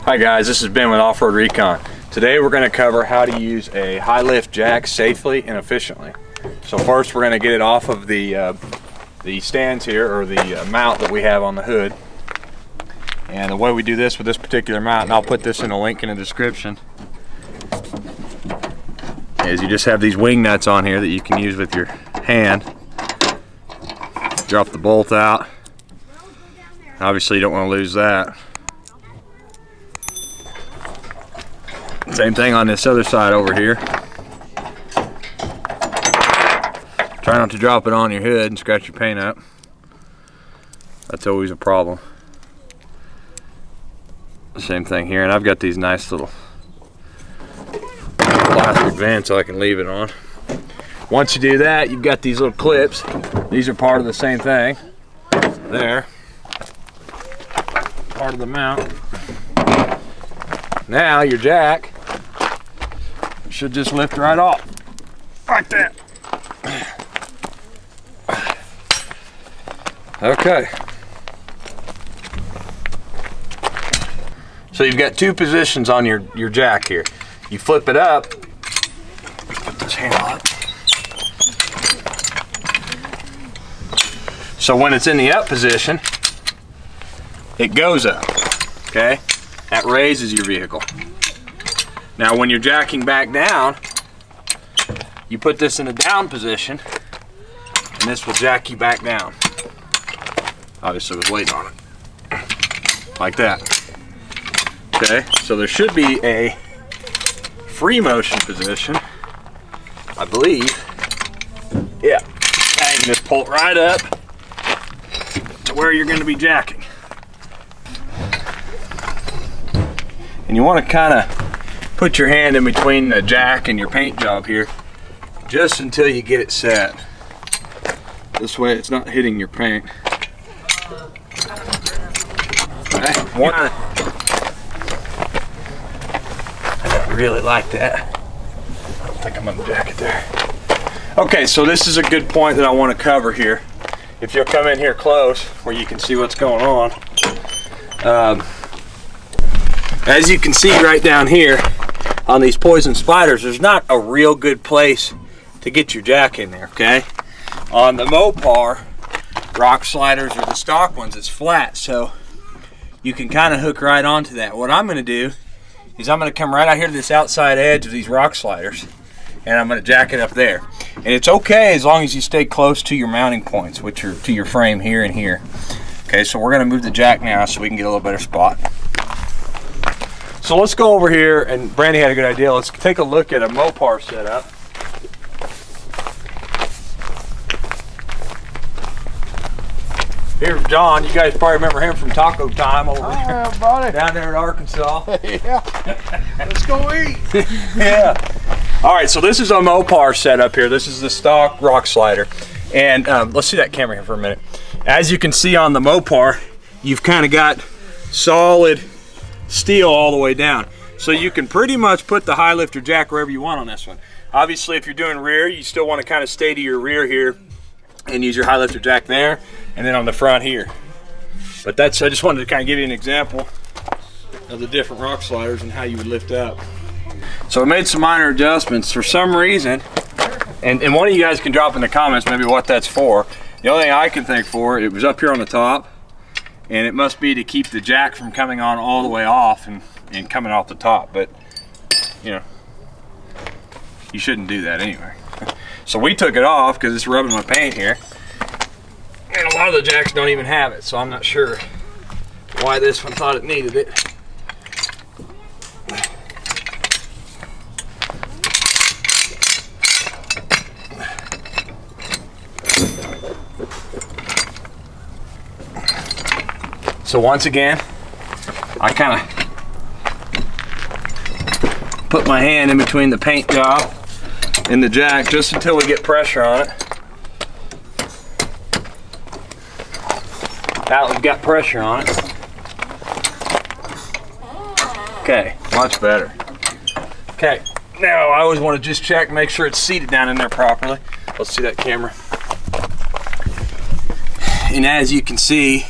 Hi guys, this is Ben with Offroad Recon. Today we're going to cover how to use a high lift jack safely and efficiently. So first we're going to get it off of the stands here, or the mount that we have on the hood. And the way we do this with this particular mount, and I'll put this in a link in the description, is you just have these wing nuts on here that you can use with your hand. Drop the bolt out. Obviously you don't want to lose that. Same thing on this other side over here. Try not to drop it on your hood and scratch your paint up. That's always a problem. Same thing here, and I've got these nice little plastic vents so I can leave it on. Once you do that, you've got these little clips. These are part of the same thing. There. Part of the mount. Now your jack should just lift right off, like that. Okay. So you've got two positions on your jack here. You flip it up, put this handle up. So when it's in the up position, it goes up, okay? That raises your vehicle. Now when you're jacking back down, you put this in a down position, and this will jack you back down. Obviously with weight on it. Like that. Okay, so there should be a free motion position, I believe. Yeah, now you can just pull it right up to where you're gonna be jacking. And you wanna kinda put your hand in between the jack and your paint job here, just until you get it set. This way it's not hitting your paint. Okay. I don't really like that. I don't think I'm gonna jack it there. Okay, so this is a good point that I want to cover here. If you'll come in here close where you can see what's going on. As you can see right down here on these poison spiders, there's not a real good place to get your jack in there, okay? On the Mopar rock sliders, or the stock ones, it's flat, so you can kind of hook right onto that. What I'm going to do is I'm going to come right out here to this outside edge of these rock sliders, and I'm going to jack it up there. And it's okay as long as you stay close to your mounting points, which are to your frame here and here. Okay, so we're going to move the jack now so we can get a little better spot. So let's go over here, and Brandy had a good idea. Let's take a look at a Mopar setup. Here's John. You guys probably remember him from Taco Time over there, buddy. Down there in Arkansas. Yeah. Let's go eat. Yeah. All right, so this is a Mopar setup here. This is the stock rock slider. And let's see that camera here for a minute. As you can see on the Mopar, you've kind of got solid steel all the way down. So you can pretty much put the high lifter jack wherever you want on this one. Obviously, if you're doing rear, you still want to kind of stay to your rear here and use your high lifter jack there, and then on the front here. But that's, I just wanted to kind of give you an example of the different rock sliders and how you would lift up. So I made some minor adjustments for some reason, and one of you guys can drop in the comments maybe what that's for. The only thing I can think for, it was up here on the top, and it must be to keep the jack from coming on all the way off and coming off the top. But you know, you shouldn't do that anyway. So we took it off because it's rubbing my paint here, and a lot of the jacks don't even have it, so I'm not sure why this one thought it needed it. So once again, I kind of put my hand in between the paint job and the jack just until we get pressure on it. Now we've got pressure on it. Okay, much better. Okay, now I always want to just check, make sure it's seated down in there properly. Let's see that camera. And as you can see,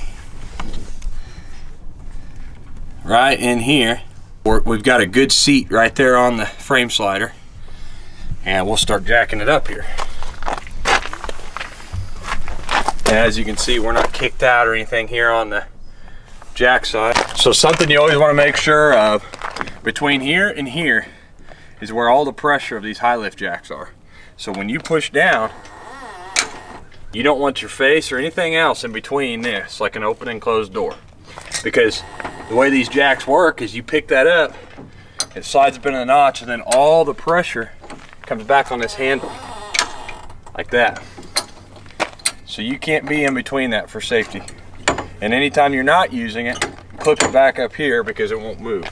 right in here. We've got a good seat right there on the frame slider, and we'll start jacking it up here. And as you can see, we're not kicked out or anything here on the jack side. So something you always want to make sure of, between here and here is where all the pressure of these high lift jacks are. So when you push down, you don't want your face or anything else in between this, like an open and closed door. Because the way these jacks work is you pick that up, it slides up into the notch, and then all the pressure comes back on this handle, like that. So you can't be in between that for safety. And anytime you're not using it, clip it back up here because it won't move.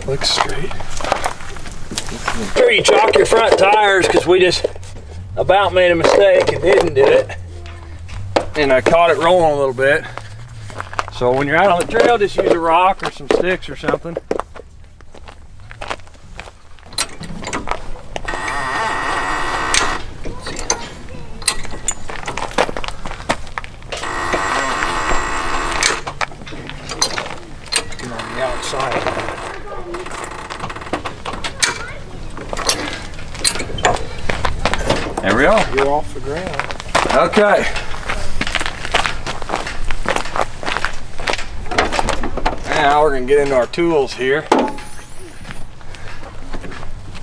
Looks straight. Sure, you chalk your front tires, because we just about made a mistake and didn't do it. And I caught it rolling a little bit. So when you're out on the trail, just use a rock or some sticks or something. Get on the outside. There we are. You're off the ground. Okay. Now we're gonna get into our tools here.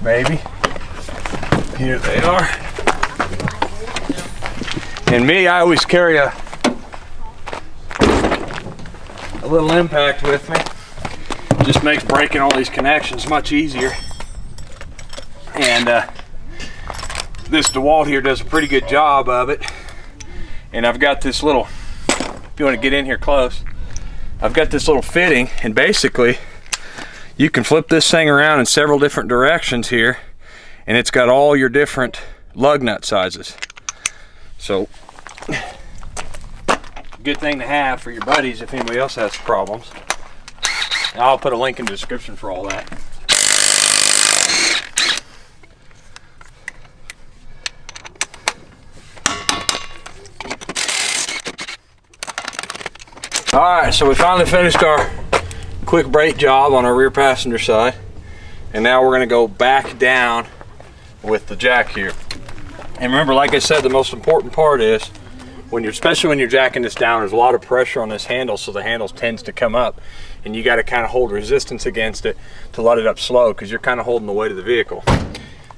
Maybe. Here they are. And me, I always carry a little impact with me. Just makes breaking all these connections much easier. And this DeWalt here does a pretty good job of it. And I've got this little, if you want to get in here close, I've got this little fitting, and basically you can flip this thing around in several different directions here, and it's got all your different lug nut sizes. So good thing to have for your buddies if anybody else has problems. And I'll put a link in the description for all that. All right, so we finally finished our quick brake job on our rear passenger side, and now we're gonna go back down with the jack here. And remember, like I said, the most important part is especially when you're jacking this down, there's a lot of pressure on this handle, so the handle tends to come up, and you got to kind of hold resistance against it to let it up slow, because you're kind of holding the weight of the vehicle.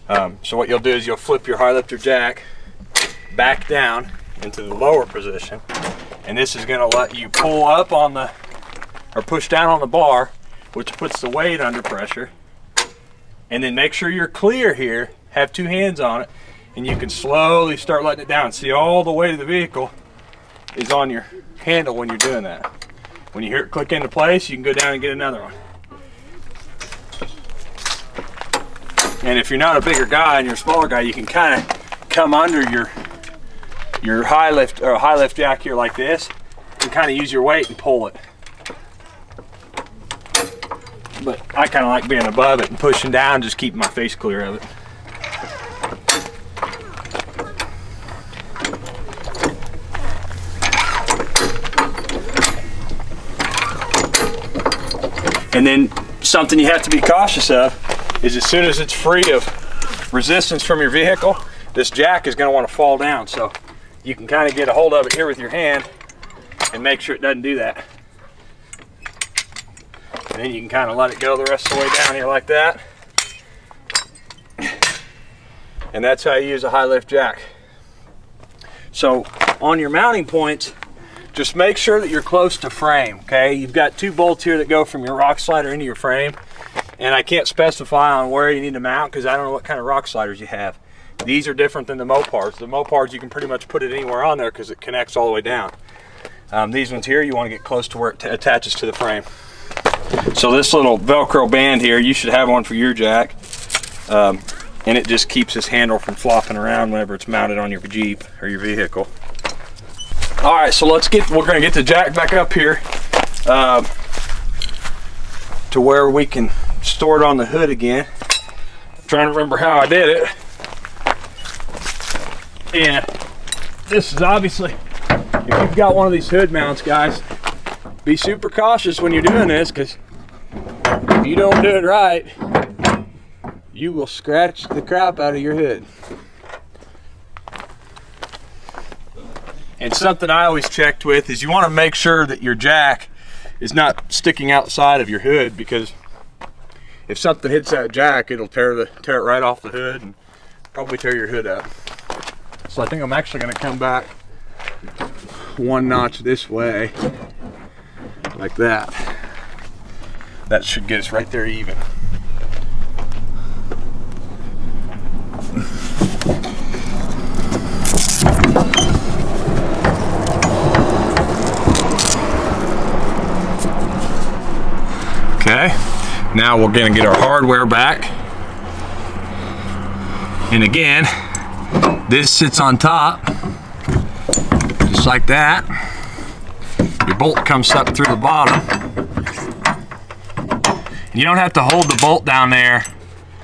So what you'll do is you'll flip your high lifter jack back down into the lower position. And this is going to let you pull up on the, or push down on the bar, which puts the weight under pressure. And then make sure you're clear here, have two hands on it, and you can slowly start letting it down. See, all the weight of the vehicle is on your handle when you're doing that. When you hear it click into place, you can go down and get another one. And if you're not a bigger guy and you're a smaller guy, you can kind of come under your high lift jack here like this, and kind of use your weight and pull it. But I kind of like being above it and pushing down, just keeping my face clear of it. And then something you have to be cautious of is, as soon as it's free of resistance from your vehicle, this jack is going to want to fall down. So you can kind of get a hold of it here with your hand and make sure it doesn't do that. And then you can kind of let it go the rest of the way down here like that. And that's how you use a high lift jack. So on your mounting points, just make sure that you're close to frame, okay? You've got two bolts here that go from your rock slider into your frame. And I can't specify on where you need to mount because I don't know what kind of rock sliders you have. These are different than the Mopars. The Mopars, you can pretty much put it anywhere on there because it connects all the way down. These ones here, you want to get close to where it attaches to the frame. So this little Velcro band here, you should have one for your jack. and it just keeps this handle from flopping around whenever it's mounted on your Jeep or your vehicle. All right, so we're gonna get the jack back up here to where we can store it on the hood again. I'm trying to remember how I did it. And this is obviously, if you've got one of these hood mounts, guys, be super cautious when you're doing this, because if you don't do it right, you will scratch the crap out of your hood. And something I always checked with is you want to make sure that your jack is not sticking outside of your hood, because if something hits that jack, it'll tear it right off the hood and probably tear your hood up. So I think I'm actually going to come back one notch this way, like that. That should get us right there even. Okay, now we're going to get our hardware back. And again, this sits on top, just like that. Your bolt comes up through the bottom. You don't have to hold the bolt down there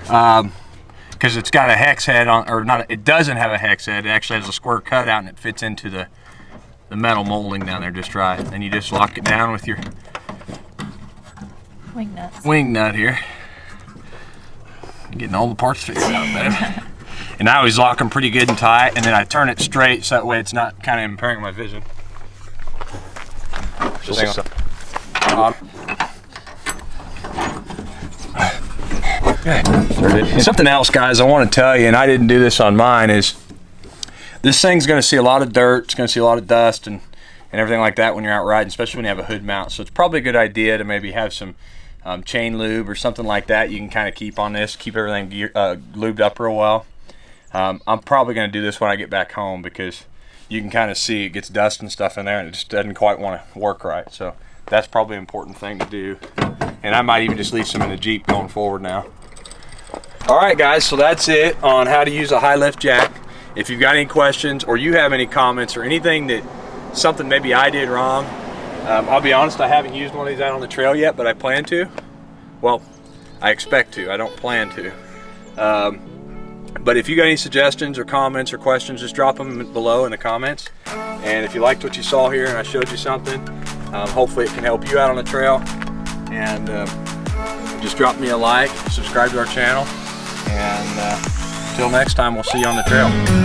because it's got a hex head on, or not. It doesn't have a hex head. It actually has a square cutout, and it fits into the metal molding down there just right. And you just lock it down with your wing nut here. Getting all the parts figured out, babe. And I always lock them pretty good and tight, and then I turn it straight so that way it's not kind of impairing my vision. Just hang on. Okay. Something else, guys, I want to tell you, and I didn't do this on mine, is this thing's going to see a lot of dirt, it's going to see a lot of dust and everything like that when you're out riding, especially when you have a hood mount. So it's probably a good idea to maybe have some chain lube or something like that you can kind of keep on this, keep everything lubed up real well. I'm probably going to do this when I get back home, because you can kind of see it gets dust and stuff in there and it just doesn't quite want to work right. So that's probably an important thing to do. And I might even just leave some in the Jeep going forward now. All right, guys, so that's it on how to use a high lift jack. If you've got any questions or you have any comments or anything that something maybe I did wrong, I'll be honest, I haven't used one of these out on the trail yet, but I plan to. Well, I expect to. I don't plan to. But if you got any suggestions or comments or questions, just drop them below in the comments. And if you liked what you saw here and I showed you something, hopefully it can help you out on the trail. And just drop me a like, subscribe to our channel, and until next time, we'll see you on the trail.